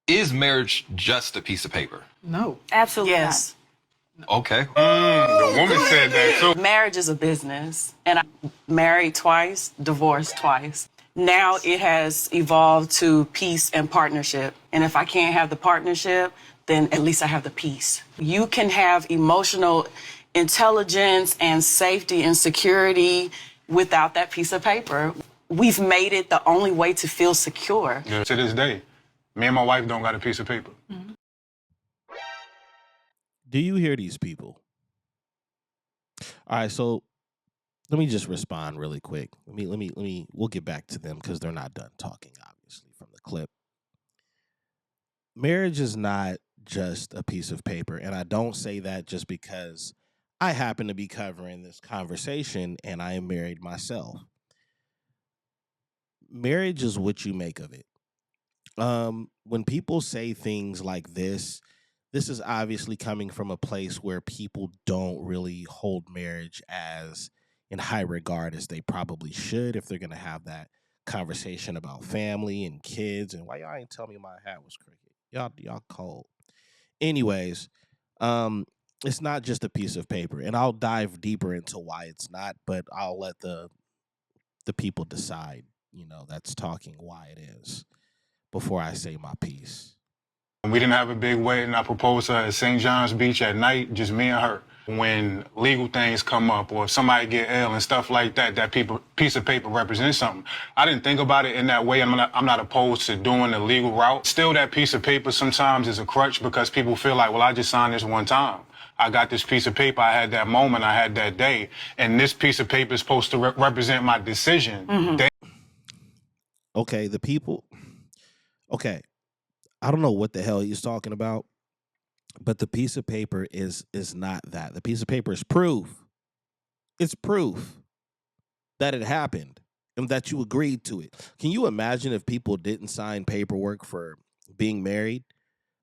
Is marriage just a piece of paper? No. Absolutely Yes. Okay. The woman said that too. Marriage is a business, and I'm married twice, divorced twice. Now it has evolved to peace and partnership. And if I can't have the partnership, then at least I have the peace. You can have emotional intelligence and safety and security without that piece of paper. We've made it the only way to feel secure. Yeah, to this day, me and my wife don't got a piece of paper. Do you hear these people? All right, so let me just respond really quick. We'll get back to them because they're not done talking, obviously, from the clip. Marriage is not just a piece of paper, and I don't say that just because I happen to be covering this conversation and I am married myself. Marriage is what you make of it. When people say things like this is obviously coming from a place where people don't really hold marriage as in high regard as they probably should if they're going to have that conversation about family and kids. And why y'all ain't tell me my hat was crooked? Y'all cold. Anyways, it's not just a piece of paper, and I'll dive deeper into why it's not, but I'll let the people decide, that's talking why it is before I say my piece. We didn't have a big wedding. I proposed to her at St. John's Beach at night, just me and her. When legal things come up or if somebody get ill and stuff like that, that piece of paper represents something. I didn't think about it in that way. I'm not opposed to doing the legal route. Still, that piece of paper sometimes is a crutch because people feel like, well, I just signed this one time. I got this piece of paper. I had that moment. I had that day. And this piece of paper is supposed to represent my decision. Mm-hmm. Okay, the people. Okay. I don't know what the hell he's talking about, but the piece of paper is not that. The piece of paper is proof. It's proof that it happened and that you agreed to it. Can you imagine if people didn't sign paperwork for being married?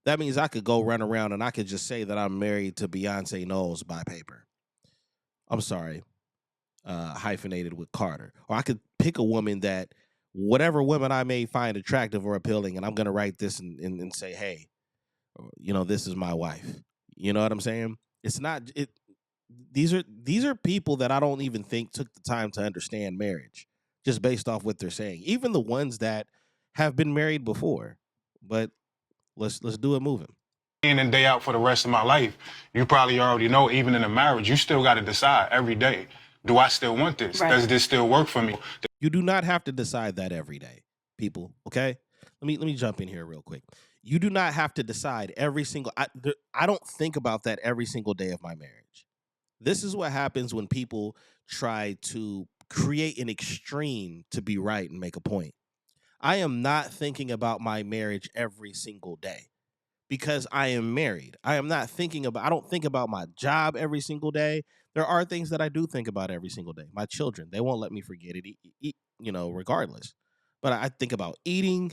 That means I could go run around and I could just say that I'm married to Beyonce Knowles by paper. I'm sorry, hyphenated with Carter. Or I could pick a woman that whatever woman I may find attractive or appealing, and I'm going to write this and say, hey, this is my wife. You know what I'm saying? It's not it. These are people that I don't even think took the time to understand marriage just based off what they're saying. Even the ones that have been married before. But let's do it moving. In and day out for the rest of my life. You probably already know, even in a marriage, you still got to decide every day. Do I still want this? Right. Does this still work for me? You do not have to decide that every day, people. Okay, let me jump in here real quick. You do not have to decide every single. I don't think about that every single day of my marriage. This is what happens when people try to create an extreme to be right and make a point. I am not thinking about my marriage every single day because I am married. I don't think about my job every single day. There are things that I do think about every single day. My children, they won't let me forget it, regardless. But I think about eating.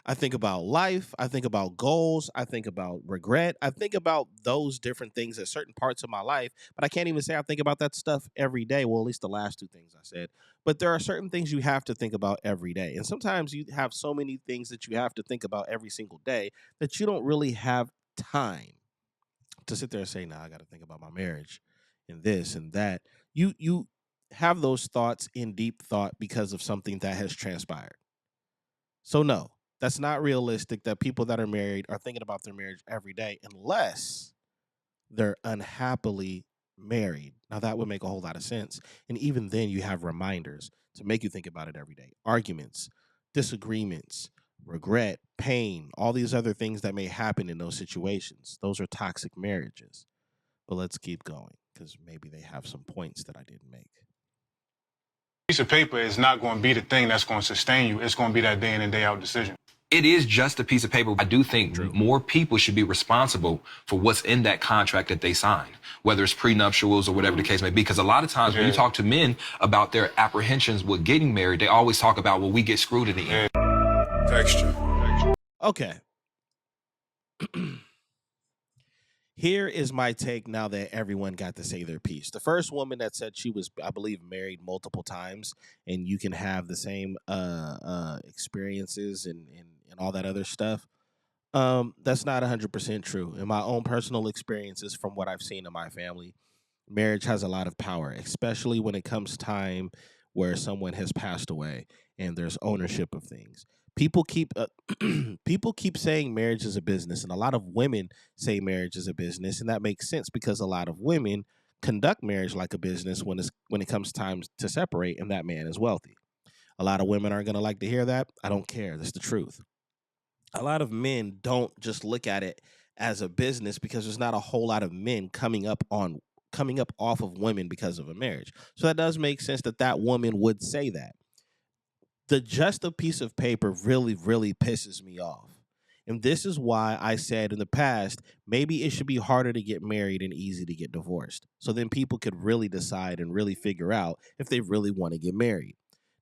I think about life. I think about goals. I think about regret. I think about those different things at certain parts of my life. But I can't even say I think about that stuff every day. Well, at least the last two things I said. But there are certain things you have to think about every day. And sometimes you have so many things that you have to think about every single day that you don't really have time to sit there and say, I got to think about my marriage and this and that. You have those thoughts in deep thought because of something that has transpired. So no, that's not realistic that people that are married are thinking about their marriage every day unless they're unhappily married. Now that would make a whole lot of sense. And even then you have reminders to make you think about it every day. Arguments, disagreements, regret, pain, all these other things that may happen in those situations. Those are toxic marriages. But let's keep going because maybe they have some points that I didn't make. Piece of paper is not going to be the thing that's going to sustain you. It's going to be that day in and day out decision. It is just a piece of paper. I do think more people should be responsible for what's in that contract that they signed, whether it's prenuptials or whatever the case may be. Because a lot of times when you talk to men about their apprehensions with getting married, they always talk about, well, we get screwed in the end. Texture. Okay. Here is my take now that everyone got to say their piece. The first woman that said she was, I believe, married multiple times and you can have the same experiences and all that other stuff. That's not 100% true. In my own personal experiences, from what I've seen in my family, marriage has a lot of power, especially when it comes time where someone has passed away and there's ownership of things. People keep people keep saying marriage is a business, and a lot of women say marriage is a business, and that makes sense because a lot of women conduct marriage like a business when it comes time to separate, and that man is wealthy. A lot of women aren't going to like to hear that. I don't care. That's the truth. A lot of men don't just look at it as a business because there's not a whole lot of men coming up off of women because of a marriage. So that does make sense that that woman would say that. The just a piece of paper really pisses me off. And this is why I said in the past, maybe it should be harder to get married and easy to get divorced. So then people could really decide and really figure out if they really want to get married.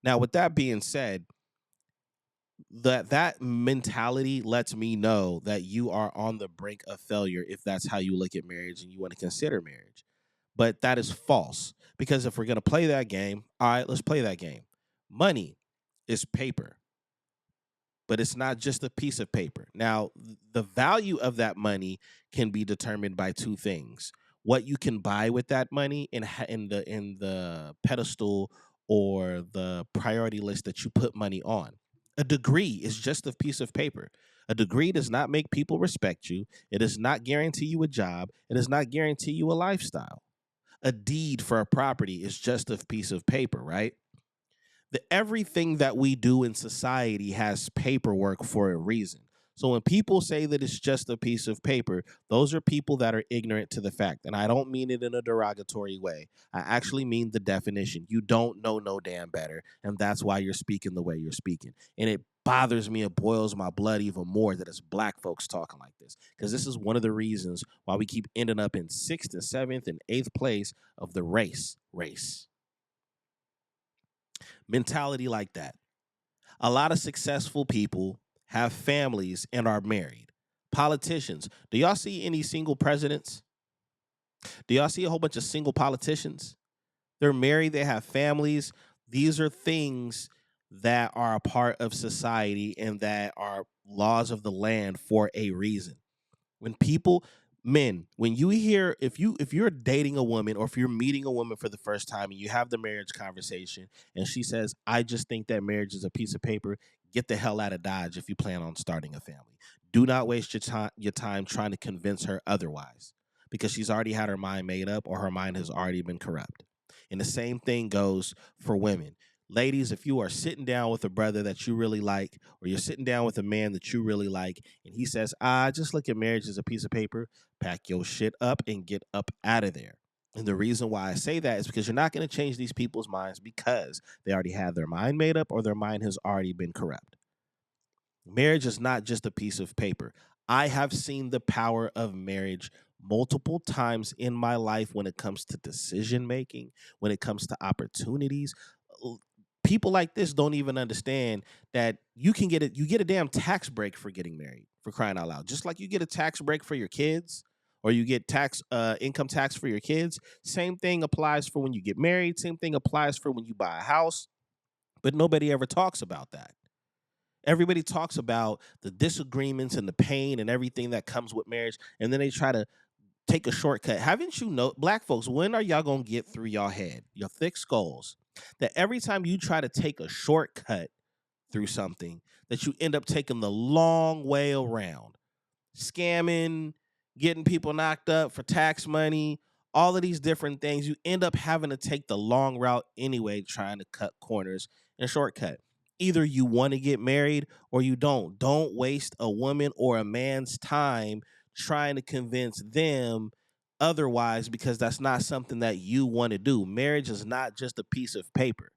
Now, with that being said, that mentality lets me know that you are on the brink of failure if that's how you look at marriage and you want to consider marriage. But that is false, because if we're going to play that game, all right, let's play that game. Money is paper, but it's not just a piece of paper. Now, the value of that money can be determined by two things: what you can buy with that money, in the pedestal or the priority list that you put money on. A degree is just a piece of paper. A degree does not make people respect you. It does not guarantee you a job. It does not guarantee you a lifestyle. A deed for a property is just a piece of paper, right? Everything that we do in society has paperwork for a reason. So when people say that it's just a piece of paper, those are people that are ignorant to the fact. And I don't mean it in a derogatory way. I actually mean the definition. You don't know no damn better. And that's why you're speaking the way you're speaking. And it bothers me, it boils my blood even more that it's black folks talking like this. Because this is one of the reasons why we keep ending up in 6th and 7th and 8th place of the race. Mentality like that. A lot of successful people have families and are married. Politicians. Do y'all see any single presidents? Do y'all see a whole bunch of single politicians? They're married, they have families. These are things that are a part of society and that are laws of the land for a reason. When people, men, when you hear, if you're dating a woman or if you're meeting a woman for the first time and you have the marriage conversation and she says, I just think that marriage is a piece of paper, get the hell out of Dodge if you plan on starting a family. Do not waste your time trying to convince her otherwise, because she's already had her mind made up or her mind has already been corrupt. And the same thing goes for women. Ladies, if you are sitting down with a brother that you really like, or you're sitting down with a man that you really like, and he says, just look at marriage as a piece of paper, pack your shit up and get up out of there. And the reason why I say that is because you're not going to change these people's minds because they already have their mind made up or their mind has already been corrupt. Marriage is not just a piece of paper. I have seen the power of marriage multiple times in my life when it comes to decision making, when it comes to opportunities. People like this don't even understand that you get a damn tax break for getting married, for crying out loud. Just like you get a tax break for your kids, or you get income tax for your kids. Same thing applies for when you get married. Same thing applies for when you buy a house. But nobody ever talks about that. Everybody talks about the disagreements and the pain and everything that comes with marriage, and then they try to take a shortcut. Haven't you know, black folks, when are y'all gonna get through your head, your thick skulls, that every time you try to take a shortcut through something, that you end up taking the long way around, scamming, getting people knocked up for tax money, all of these different things, you end up having to take the long route anyway, trying to cut corners and shortcut. Either you want to get married or you don't. Don't waste a woman or a man's time trying to convince them otherwise, because that's not something that you want to do. Marriage is not just a piece of paper.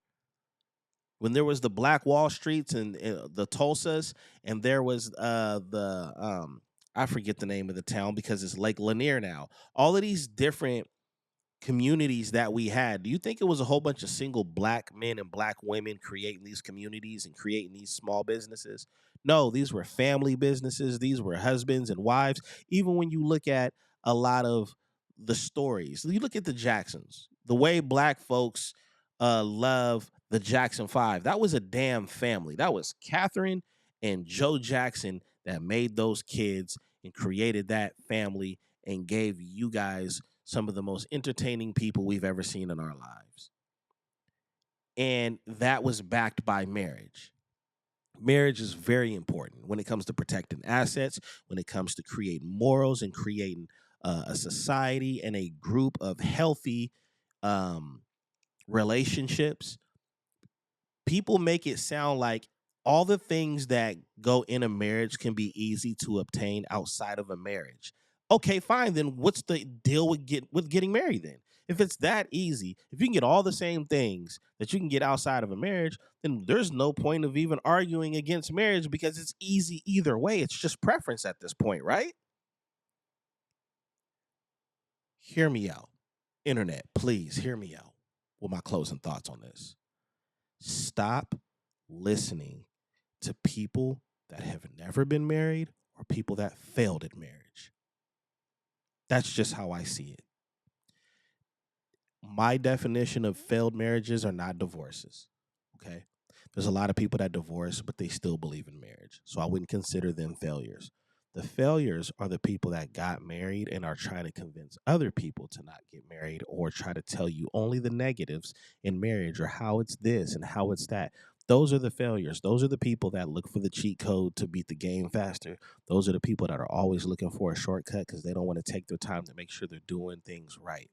When there was the Black Wall Streets and the Tulsas, and there was the I forget the name of the town because it's Lake Lanier now. All of these different communities that we had, do you think it was a whole bunch of single black men and black women creating these communities and creating these small businesses? No, these were family businesses. These were husbands and wives. Even when you look at a lot of the stories, you look at the Jacksons, the way black folks love the Jackson Five. That was a damn family. That was Catherine and Joe Jackson. that made those kids and created that family and gave you guys some of the most entertaining people we've ever seen in our lives. And that was backed by marriage. Marriage is very important when it comes to protecting assets, when it comes to creating morals and creating a society and a group of healthy relationships. People make it sound like all the things that go in a marriage can be easy to obtain outside of a marriage. Okay, fine. Then what's the deal with getting married then? If it's that easy, if you can get all the same things that you can get outside of a marriage, then there's no point of even arguing against marriage because it's easy either way. It's just preference at this point, right? Hear me out. Internet, please hear me out with my closing thoughts on this. Stop listening to people that have never been married or people that failed at marriage. That's just how I see it. My definition of failed marriages are not divorces. Okay. There's a lot of people that divorce, but they still believe in marriage. So I wouldn't consider them failures. The failures are the people that got married and are trying to convince other people to not get married or try to tell you only the negatives in marriage or how it's this and how it's that. Those are the failures. Those are the people that look for the cheat code to beat the game faster. Those are the people that are always looking for a shortcut because they don't want to take their time to make sure they're doing things right.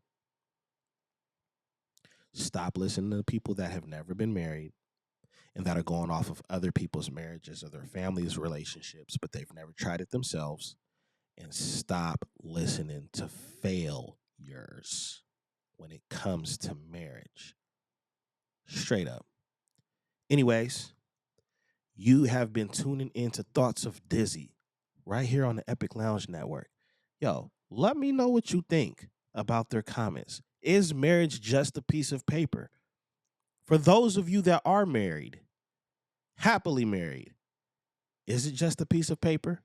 Stop listening to people that have never been married and that are going off of other people's marriages or their families' relationships, but they've never tried it themselves. And stop listening to failures when it comes to marriage. Straight up. Anyways, you have been tuning into Thoughts of Dizzy right here on the Epic Lounge Network. Yo, let me know what you think about their comments. Is marriage just a piece of paper? For those of you that are married, happily married, is it just a piece of paper?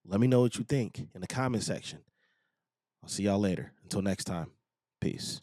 Let me know what you think in the comment section. I'll see y'all later. Until next time, peace.